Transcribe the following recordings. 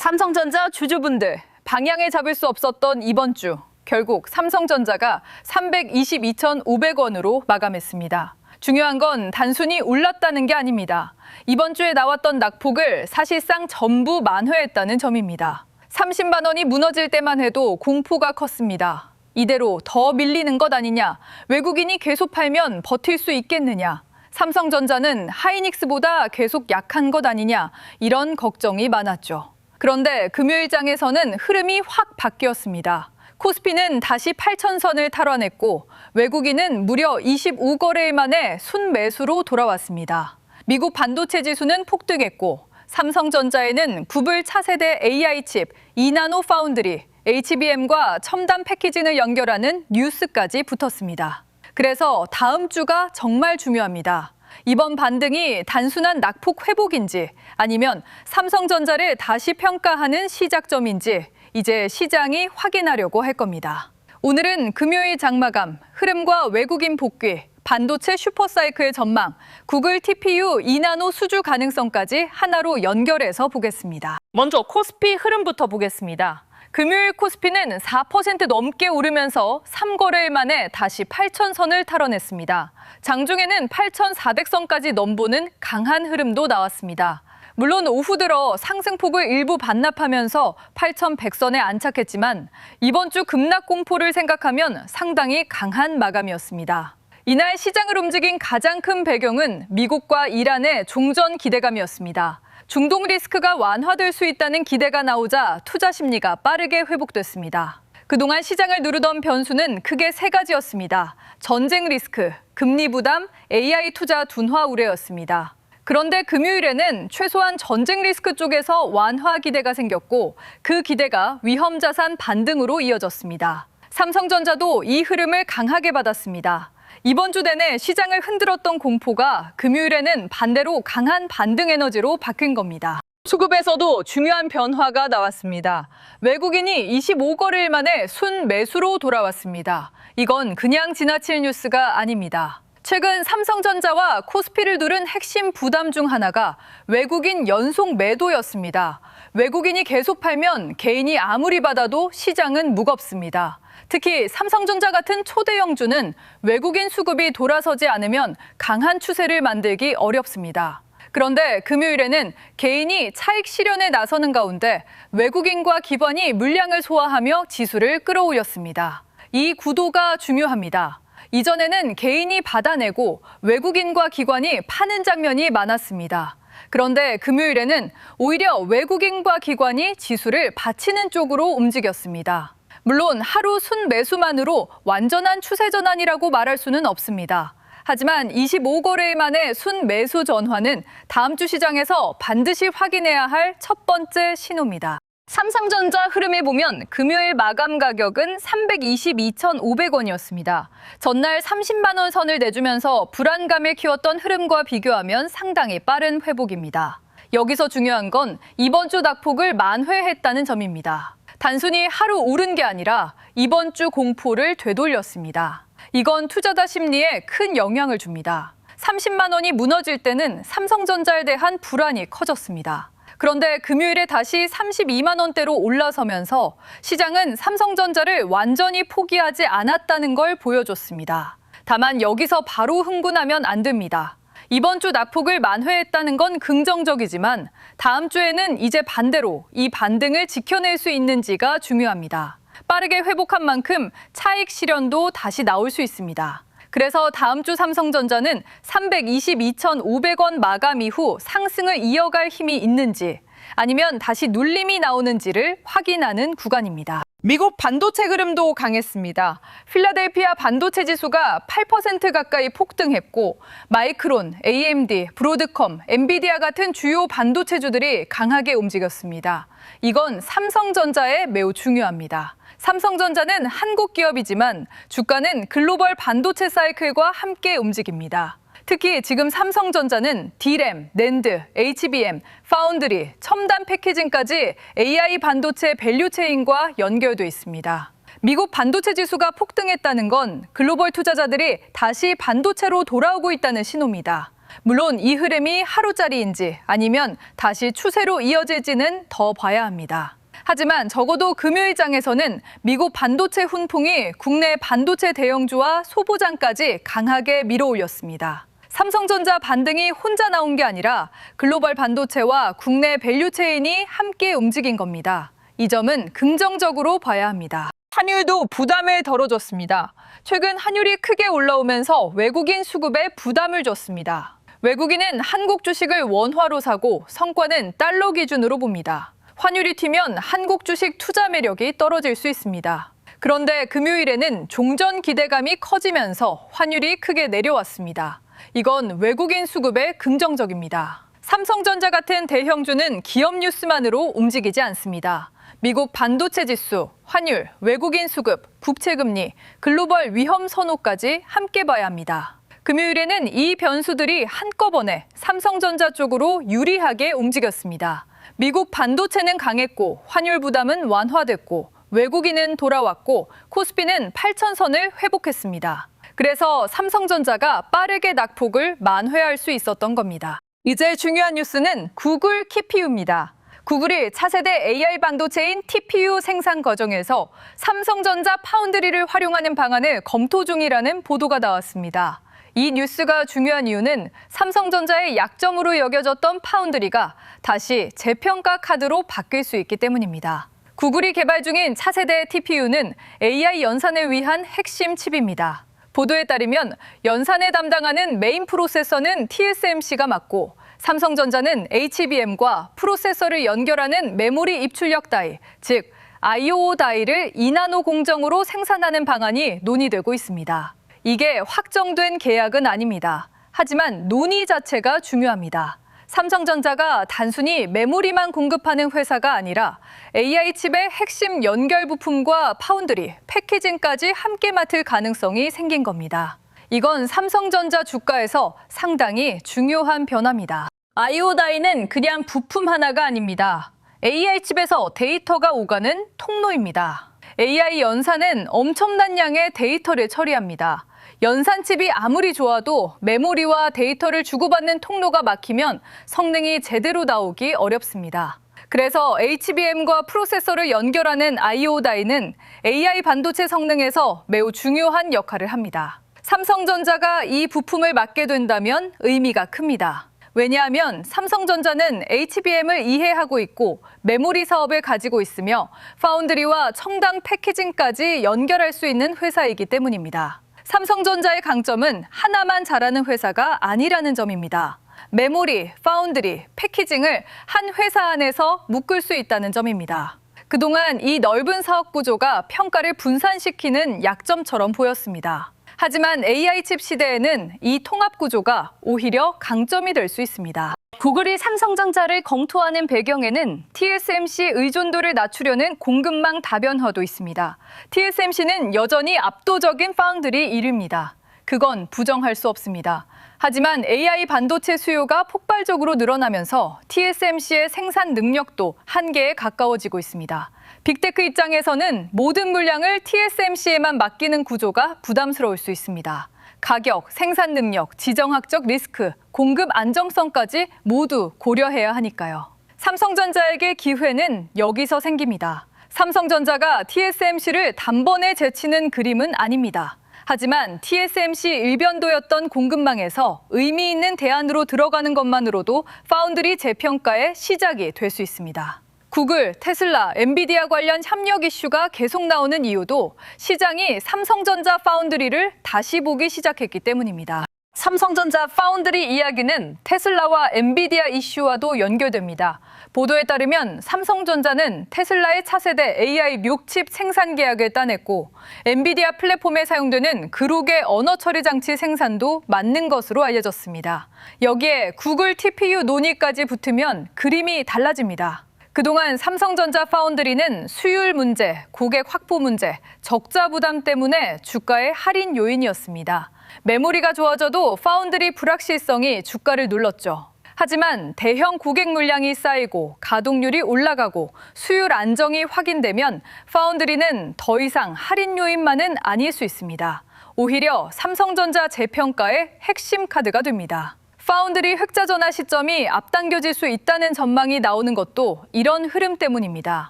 삼성전자 주주분들, 방향을 잡을 수 없었던 이번 주, 결국 삼성전자가 322,500원으로 마감했습니다. 중요한 건 단순히 올랐다는 게 아닙니다. 이번 주에 나왔던 낙폭을 사실상 전부 만회했다는 점입니다. 30만 원이 무너질 때만 해도 공포가 컸습니다. 이대로 더 밀리는 것 아니냐, 외국인이 계속 팔면 버틸 수 있겠느냐, 삼성전자는 하이닉스보다 계속 약한 것 아니냐, 이런 걱정이 많았죠. 그런데 금요일장에서는 흐름이 확 바뀌었습니다. 코스피는 다시 8,000선을 탈환했고 외국인은 무려 25거래일 만에 순매수로 돌아왔습니다. 미국 반도체 지수는 폭등했고 삼성전자에는 구글 차세대 AI 칩, 2나노 파운드리, HBM과 첨단 패키징을 연결하는 뉴스까지 붙었습니다. 그래서 다음 주가 정말 중요합니다. 이번 반등이 단순한 낙폭 회복인지 아니면 삼성전자를 다시 평가하는 시작점인지 이제 시장이 확인하려고 할 겁니다. 오늘은 금요일 장마감, 흐름과 외국인 복귀, 반도체 슈퍼사이클 전망, 구글 TPU 2나노 수주 가능성까지 하나로 연결해서 보겠습니다. 먼저 코스피 흐름부터 보겠습니다. 금요일 코스피는 4% 넘게 오르면서 3거래일 만에 다시 8,000선을 탈환했습니다. 장중에는 8,400선까지 넘보는 강한 흐름도 나왔습니다. 물론 오후 들어 상승폭을 일부 반납하면서 8,100선에 안착했지만 이번 주 급락 공포를 생각하면 상당히 강한 마감이었습니다. 이날 시장을 움직인 가장 큰 배경은 미국과 이란의 종전 기대감이었습니다. 중동 리스크가 완화될 수 있다는 기대가 나오자 투자 심리가 빠르게 회복됐습니다. 그동안 시장을 누르던 변수는 크게 세 가지였습니다. 전쟁 리스크, 금리 부담, AI 투자 둔화 우려였습니다. 그런데 금요일에는 최소한 전쟁 리스크 쪽에서 완화 기대가 생겼고 그 기대가 위험 자산 반등으로 이어졌습니다. 삼성전자도 이 흐름을 강하게 받았습니다. 이번 주 내내 시장을 흔들었던 공포가 금요일에는 반대로 강한 반등 에너지로 바뀐 겁니다. 수급에서도 중요한 변화가 나왔습니다. 외국인이 25거래일 만에 순매수로 돌아왔습니다. 이건 그냥 지나칠 뉴스가 아닙니다. 최근 삼성전자와 코스피를 누른 핵심 부담 중 하나가 외국인 연속 매도였습니다. 외국인이 계속 팔면 개인이 아무리 받아도 시장은 무겁습니다. 특히 삼성전자 같은 초대형주는 외국인 수급이 돌아서지 않으면 강한 추세를 만들기 어렵습니다. 그런데 금요일에는 개인이 차익 실현에 나서는 가운데 외국인과 기관이 물량을 소화하며 지수를 끌어올렸습니다. 이 구도가 중요합니다. 이전에는 개인이 받아내고 외국인과 기관이 파는 장면이 많았습니다. 그런데 금요일에는 오히려 외국인과 기관이 지수를 받치는 쪽으로 움직였습니다. 물론 하루 순매수만으로 완전한 추세 전환이라고 말할 수는 없습니다. 하지만 25거래일 만에 순매수 전환은 다음 주 시장에서 반드시 확인해야 할 첫 번째 신호입니다. 삼성전자 흐름에 보면 금요일 마감 가격은 322,500원이었습니다. 전날 30만 원 선을 내주면서 불안감을 키웠던 흐름과 비교하면 상당히 빠른 회복입니다. 여기서 중요한 건 이번 주 낙폭을 만회했다는 점입니다. 단순히 하루 오른 게 아니라 이번 주 공포를 되돌렸습니다. 이건 투자자 심리에 큰 영향을 줍니다. 30만 원이 무너질 때는 삼성전자에 대한 불안이 커졌습니다. 그런데 금요일에 다시 32만 원대로 올라서면서 시장은 삼성전자를 완전히 포기하지 않았다는 걸 보여줬습니다. 다만 여기서 바로 흥분하면 안 됩니다. 이번 주 낙폭을 만회했다는 건 긍정적이지만 다음 주에는 이제 반대로 이 반등을 지켜낼 수 있는지가 중요합니다. 빠르게 회복한 만큼 차익 실현도 다시 나올 수 있습니다. 그래서 다음 주 삼성전자는 322,500원 마감 이후 상승을 이어갈 힘이 있는지 아니면 다시 눌림이 나오는지를 확인하는 구간입니다. 미국 반도체 흐름도 강했습니다. 필라델피아 반도체 지수가 8% 가까이 폭등했고 마이크론, AMD, 브로드컴, 엔비디아 같은 주요 반도체주들이 강하게 움직였습니다. 이건 삼성전자에 매우 중요합니다. 삼성전자는 한국 기업이지만 주가는 글로벌 반도체 사이클과 함께 움직입니다. 특히 지금 삼성전자는 D램, 낸드, HBM, 파운드리, 첨단 패키징까지 AI 반도체 밸류체인과 연결돼 있습니다. 미국 반도체 지수가 폭등했다는 건 글로벌 투자자들이 다시 반도체로 돌아오고 있다는 신호입니다. 물론 이 흐름이 하루짜리인지 아니면 다시 추세로 이어질지는 더 봐야 합니다. 하지만 적어도 금요일장에서는 미국 반도체 훈풍이 국내 반도체 대형주와 소보장까지 강하게 밀어올렸습니다. 삼성전자 반등이 혼자 나온 게 아니라 글로벌 반도체와 국내 밸류체인이 함께 움직인 겁니다. 이 점은 긍정적으로 봐야 합니다. 환율도 부담을 덜어줬습니다. 최근 환율이 크게 올라오면서 외국인 수급에 부담을 줬습니다. 외국인은 한국 주식을 원화로 사고 성과는 달러 기준으로 봅니다. 환율이 튀면 한국 주식 투자 매력이 떨어질 수 있습니다. 그런데 금요일에는 종전 기대감이 커지면서 환율이 크게 내려왔습니다. 이건 외국인 수급에 긍정적입니다. 삼성전자 같은 대형주는 기업 뉴스만으로 움직이지 않습니다. 미국 반도체 지수, 환율, 외국인 수급, 국채금리, 글로벌 위험 선호까지 함께 봐야 합니다. 금요일에는 이 변수들이 한꺼번에 삼성전자 쪽으로 유리하게 움직였습니다. 미국 반도체는 강했고 환율 부담은 완화됐고 외국인은 돌아왔고 코스피는 8,000선을 회복했습니다. 그래서 삼성전자가 빠르게 낙폭을 만회할 수 있었던 겁니다. 이제 중요한 뉴스는 구글 TPU입니다. 구글이 차세대 AI 반도체인 TPU 생산 과정에서 삼성전자 파운드리를 활용하는 방안을 검토 중이라는 보도가 나왔습니다. 이 뉴스가 중요한 이유는 삼성전자의 약점으로 여겨졌던 파운드리가 다시 재평가 카드로 바뀔 수 있기 때문입니다. 구글이 개발 중인 차세대 TPU는 AI 연산을 위한 핵심 칩입니다. 보도에 따르면 연산에 담당하는 메인 프로세서는 TSMC가 맡고 삼성전자는 HBM과 프로세서를 연결하는 메모리 입출력 다이, 즉 IO 다이를 2나노 공정으로 생산하는 방안이 논의되고 있습니다. 이게 확정된 계약은 아닙니다. 하지만 논의 자체가 중요합니다. 삼성전자가 단순히 메모리만 공급하는 회사가 아니라 AI 칩의 핵심 연결 부품과 파운드리, 패키징까지 함께 맡을 가능성이 생긴 겁니다. 이건 삼성전자 주가에서 상당히 중요한 변화입니다. IO 다이는 그냥 부품 하나가 아닙니다. AI 칩에서 데이터가 오가는 통로입니다. AI 연산은 엄청난 양의 데이터를 처리합니다. 연산칩이 아무리 좋아도 메모리와 데이터를 주고받는 통로가 막히면 성능이 제대로 나오기 어렵습니다. 그래서 HBM과 프로세서를 연결하는 IO 다이는 AI 반도체 성능에서 매우 중요한 역할을 합니다. 삼성전자가 이 부품을 맡게 된다면 의미가 큽니다. 왜냐하면 삼성전자는 HBM을 이해하고 있고 메모리 사업을 가지고 있으며 파운드리와 첨단 패키징까지 연결할 수 있는 회사이기 때문입니다. 삼성전자의 강점은 하나만 잘하는 회사가 아니라는 점입니다. 메모리, 파운드리, 패키징을 한 회사 안에서 묶을 수 있다는 점입니다. 그동안 이 넓은 사업 구조가 평가를 분산시키는 약점처럼 보였습니다. 하지만 AI 칩 시대에는 이 통합 구조가 오히려 강점이 될 수 있습니다. 구글이 삼성전자를 검토하는 배경에는 TSMC 의존도를 낮추려는 공급망 다변화도 있습니다. TSMC는 여전히 압도적인 파운드리 1위입니다. 그건 부정할 수 없습니다. 하지만 AI 반도체 수요가 폭발적으로 늘어나면서 TSMC의 생산 능력도 한계에 가까워지고 있습니다. 빅테크 입장에서는 모든 물량을 TSMC에만 맡기는 구조가 부담스러울 수 있습니다. 가격, 생산 능력, 지정학적 리스크, 공급 안정성까지 모두 고려해야 하니까요. 삼성전자에게 기회는 여기서 생깁니다. 삼성전자가 TSMC를 단번에 제치는 그림은 아닙니다. 하지만 TSMC 일변도였던 공급망에서 의미 있는 대안으로 들어가는 것만으로도 파운드리 재평가의 시작이 될 수 있습니다. 구글, 테슬라, 엔비디아 관련 협력 이슈가 계속 나오는 이유도 시장이 삼성전자 파운드리를 다시 보기 시작했기 때문입니다. 삼성전자 파운드리 이야기는 테슬라와 엔비디아 이슈와도 연결됩니다. 보도에 따르면 삼성전자는 테슬라의 차세대 AI 6칩 생산 계약을 따냈고 엔비디아 플랫폼에 사용되는 그룹의 언어 처리 장치 생산도 맞는 것으로 알려졌습니다. 여기에 구글 TPU 논의까지 붙으면 그림이 달라집니다. 그동안 삼성전자 파운드리는 수율 문제, 고객 확보 문제, 적자 부담 때문에 주가의 할인 요인이었습니다. 메모리가 좋아져도 파운드리 불확실성이 주가를 눌렀죠. 하지만 대형 고객 물량이 쌓이고 가동률이 올라가고 수율 안정이 확인되면 파운드리는 더 이상 할인 요인만은 아닐 수 있습니다. 오히려 삼성전자 재평가의 핵심 카드가 됩니다. 파운드리 흑자 전환 시점이 앞당겨질 수 있다는 전망이 나오는 것도 이런 흐름 때문입니다.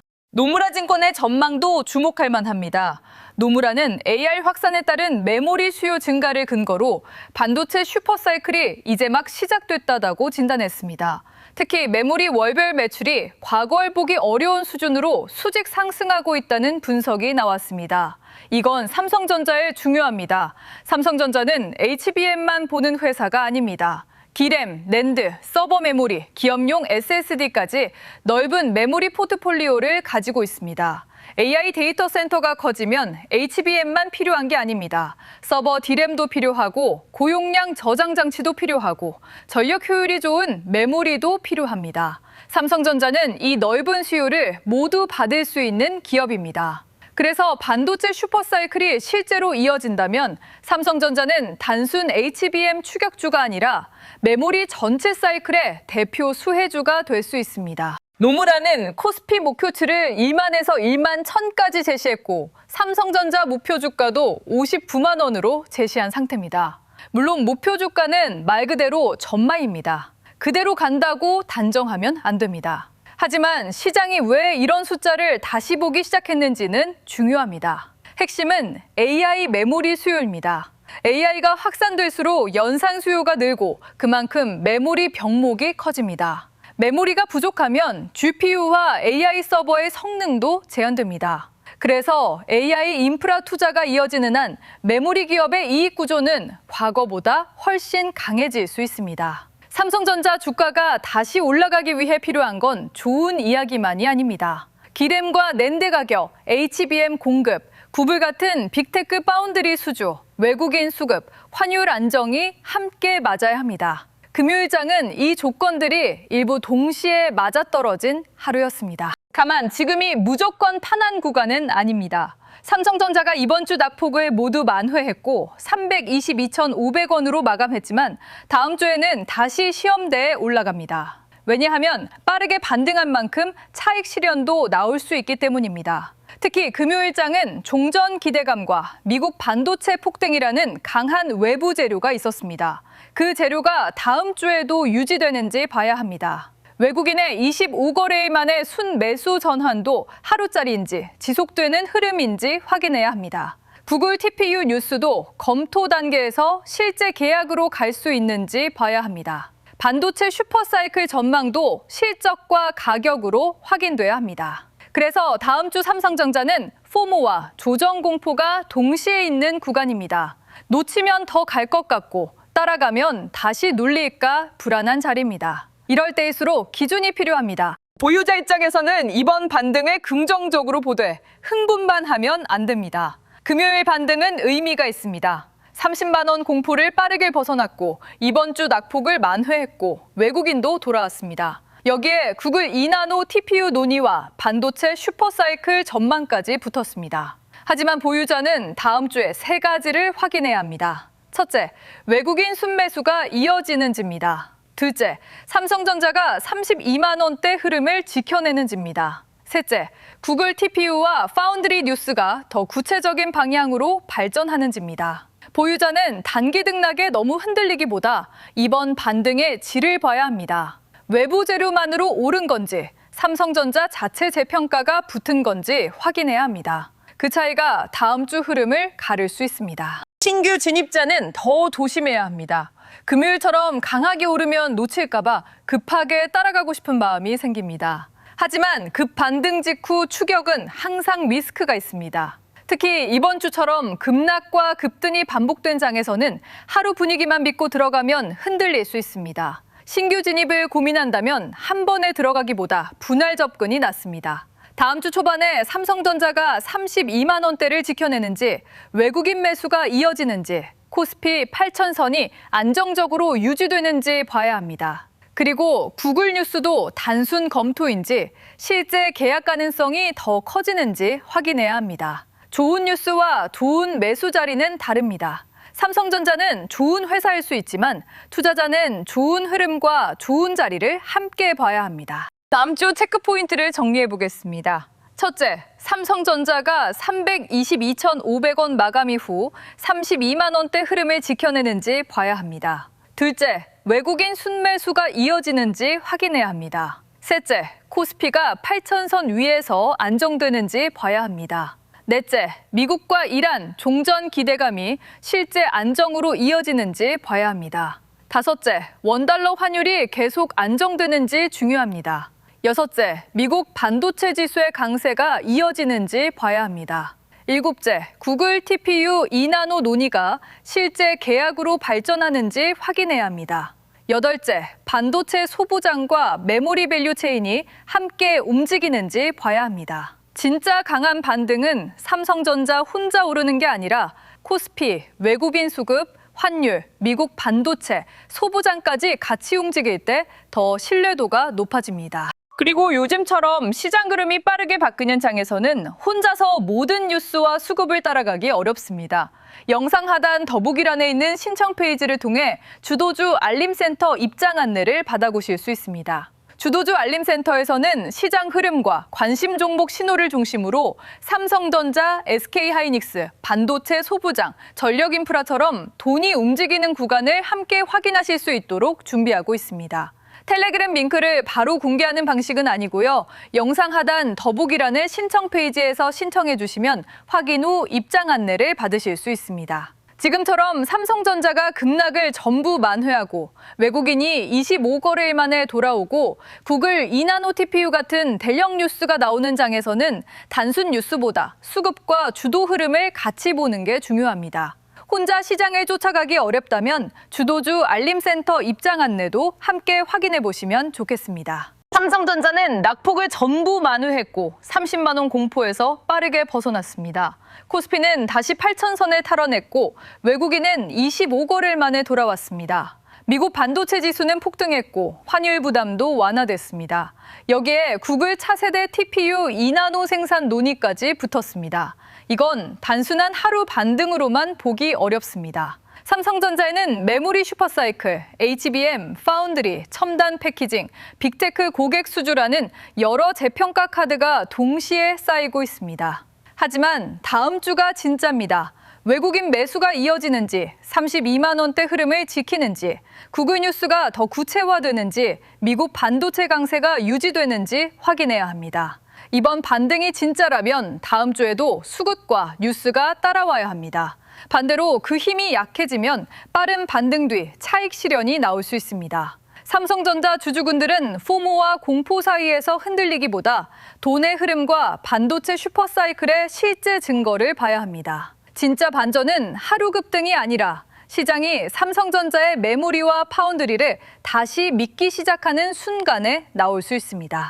노무라 증권의 전망도 주목할 만합니다. 노무라는 AR 확산에 따른 메모리 수요 증가를 근거로 반도체 슈퍼사이클이 이제 막 시작됐다고 진단했습니다. 특히 메모리 월별 매출이 과거에 보기 어려운 수준으로 수직 상승하고 있다는 분석이 나왔습니다. 이건 삼성전자에 중요합니다. 삼성전자는 HBM만 보는 회사가 아닙니다. D램, 낸드, 서버 메모리, 기업용 SSD까지 넓은 메모리 포트폴리오를 가지고 있습니다. AI 데이터 센터가 커지면 HBM만 필요한 게 아닙니다. 서버 D램도 필요하고 고용량 저장 장치도 필요하고 전력 효율이 좋은 메모리도 필요합니다. 삼성전자는 이 넓은 수요를 모두 받을 수 있는 기업입니다. 그래서 반도체 슈퍼사이클이 실제로 이어진다면 삼성전자는 단순 HBM 추격주가 아니라 메모리 전체 사이클의 대표 수혜주가 될 수 있습니다. 노무라는 코스피 목표치를 1만에서 1만 1,000까지 제시했고 삼성전자 목표 주가도 59만 원으로 제시한 상태입니다. 물론 목표 주가는 말 그대로 전망입니다. 그대로 간다고 단정하면 안 됩니다. 하지만 시장이 왜 이런 숫자를 다시 보기 시작했는지는 중요합니다. 핵심은 AI 메모리 수요입니다. AI가 확산될수록 연산 수요가 늘고 그만큼 메모리 병목이 커집니다. 메모리가 부족하면 GPU와 AI 서버의 성능도 제한됩니다. 그래서 AI 인프라 투자가 이어지는 한 메모리 기업의 이익 구조는 과거보다 훨씬 강해질 수 있습니다. 삼성전자 주가가 다시 올라가기 위해 필요한 건 좋은 이야기만이 아닙니다. D램과 낸드 가격, HBM 공급, 구글 같은 빅테크 파운드리 수주, 외국인 수급, 환율 안정이 함께 맞아야 합니다. 금요일장은 이 조건들이 일부 동시에 맞아떨어진 하루였습니다. 다만 지금이 무조건 편한 구간은 아닙니다. 삼성전자가 이번 주 낙폭을 모두 만회했고 322,500원으로 마감했지만 다음 주에는 다시 시험대에 올라갑니다. 왜냐하면 빠르게 반등한 만큼 차익 실현도 나올 수 있기 때문입니다. 특히 금요일장은 종전 기대감과 미국 반도체 폭등이라는 강한 외부 재료가 있었습니다. 그 재료가 다음 주에도 유지되는지 봐야 합니다. 외국인의 25거래일 만의 순매수 전환도 하루짜리인지 지속되는 흐름인지 확인해야 합니다. 구글 TPU 뉴스도 검토 단계에서 실제 계약으로 갈 수 있는지 봐야 합니다. 반도체 슈퍼사이클 전망도 실적과 가격으로 확인돼야 합니다. 그래서 다음 주 삼성전자는 포모와 조정 공포가 동시에 있는 구간입니다. 놓치면 더 갈 것 같고 따라가면 다시 눌릴까 불안한 자리입니다. 이럴 때일수록 기준이 필요합니다. 보유자 입장에서는 이번 반등을 긍정적으로 보되 흥분만 하면 안 됩니다. 금요일 반등은 의미가 있습니다. 30만 원 공포를 빠르게 벗어났고 이번 주 낙폭을 만회했고 외국인도 돌아왔습니다. 여기에 구글 2나노 TPU 논의와 반도체 슈퍼사이클 전망까지 붙었습니다. 하지만 보유자는 다음 주에 세 가지를 확인해야 합니다. 첫째, 외국인 순매수가 이어지는지입니다. 둘째, 삼성전자가 32만 원대 흐름을 지켜내는지입니다. 셋째, 구글 TPU와 파운드리 뉴스가 더 구체적인 방향으로 발전하는지입니다. 보유자는 단기 등락에 너무 흔들리기보다 이번 반등의 질을 봐야 합니다. 외부 재료만으로 오른 건지, 삼성전자 자체 재평가가 붙은 건지 확인해야 합니다. 그 차이가 다음 주 흐름을 가를 수 있습니다. 신규 진입자는 더 조심해야 합니다. 금요일처럼 강하게 오르면 놓칠까 봐 급하게 따라가고 싶은 마음이 생깁니다. 하지만 급 반등 직후 추격은 항상 리스크가 있습니다. 특히 이번 주처럼 급락과 급등이 반복된 장에서는 하루 분위기만 믿고 들어가면 흔들릴 수 있습니다. 신규 진입을 고민한다면 한 번에 들어가기보다 분할 접근이 낫습니다. 다음 주 초반에 삼성전자가 32만 원대를 지켜내는지 외국인 매수가 이어지는지 코스피 8,000선이 안정적으로 유지되는지 봐야 합니다. 그리고 구글 뉴스도 단순 검토인지 실제 계약 가능성이 더 커지는지 확인해야 합니다. 좋은 뉴스와 좋은 매수 자리는 다릅니다. 삼성전자는 좋은 회사일 수 있지만 투자자는 좋은 흐름과 좋은 자리를 함께 봐야 합니다. 다음 주 체크 포인트를 정리해 보겠습니다. 첫째, 삼성전자가 322,500원 마감 이후 32만 원대 흐름을 지켜내는지 봐야 합니다. 둘째, 외국인 순매수가 이어지는지 확인해야 합니다. 셋째, 코스피가 8,000선 위에서 안정되는지 봐야 합니다. 넷째, 미국과 이란 종전 기대감이 실제 안정으로 이어지는지 봐야 합니다. 다섯째, 원달러 환율이 계속 안정되는지 중요합니다. 여섯째, 미국 반도체 지수의 강세가 이어지는지 봐야 합니다. 일곱째, 구글 TPU 2나노 논의가 실제 계약으로 발전하는지 확인해야 합니다. 여덟째, 반도체 소부장과 메모리 밸류 체인이 함께 움직이는지 봐야 합니다. 진짜 강한 반등은 삼성전자 혼자 오르는 게 아니라 코스피, 외국인 수급, 환율, 미국 반도체, 소부장까지 같이 움직일 때 더 신뢰도가 높아집니다. 그리고 요즘처럼 시장 흐름이 빠르게 바뀌는 장에서는 혼자서 모든 뉴스와 수급을 따라가기 어렵습니다. 영상 하단 더보기란에 있는 신청 페이지를 통해 주도주 알림센터 입장 안내를 받아보실 수 있습니다. 주도주 알림센터에서는 시장 흐름과 관심 종목 신호를 중심으로 삼성전자, SK하이닉스, 반도체 소부장, 전력인프라처럼 돈이 움직이는 구간을 함께 확인하실 수 있도록 준비하고 있습니다. 텔레그램 링크를 바로 공개하는 방식은 아니고요. 영상 하단 더보기란의 신청 페이지에서 신청해 주시면 확인 후 입장 안내를 받으실 수 있습니다. 지금처럼 삼성전자가 급락을 전부 만회하고 외국인이 25거래일 만에 돌아오고 구글 2나노 TPU 같은 대형 뉴스가 나오는 장에서는 단순 뉴스보다 수급과 주도 흐름을 같이 보는 게 중요합니다. 혼자 시장을 쫓아가기 어렵다면 주도주 알림센터 입장 안내도 함께 확인해 보시면 좋겠습니다. 삼성전자는 낙폭을 전부 만회했고 30만 원 공포에서 빠르게 벗어났습니다. 코스피는 다시 8,000선을 탈환했고 외국인은 25거래일 만에 돌아왔습니다. 미국 반도체 지수는 폭등했고 환율 부담도 완화됐습니다. 여기에 구글 차세대 TPU 2나노 생산 논의까지 붙었습니다. 이건 단순한 하루 반등으로만 보기 어렵습니다. 삼성전자에는 메모리 슈퍼사이클, HBM, 파운드리, 첨단 패키징, 빅테크 고객 수주라는 여러 재평가 카드가 동시에 쌓이고 있습니다. 하지만 다음 주가 진짜입니다. 외국인 매수가 이어지는지, 32만 원대 흐름을 지키는지, 구글 뉴스가 더 구체화되는지, 미국 반도체 강세가 유지되는지 확인해야 합니다. 이번 반등이 진짜라면 다음 주에도 수급과 뉴스가 따라와야 합니다. 반대로 그 힘이 약해지면 빠른 반등 뒤 차익 실현이 나올 수 있습니다. 삼성전자 주주군들은 포모와 공포 사이에서 흔들리기보다 돈의 흐름과 반도체 슈퍼사이클의 실제 증거를 봐야 합니다. 진짜 반전은 하루 급등이 아니라 시장이 삼성전자의 메모리와 파운드리를 다시 믿기 시작하는 순간에 나올 수 있습니다.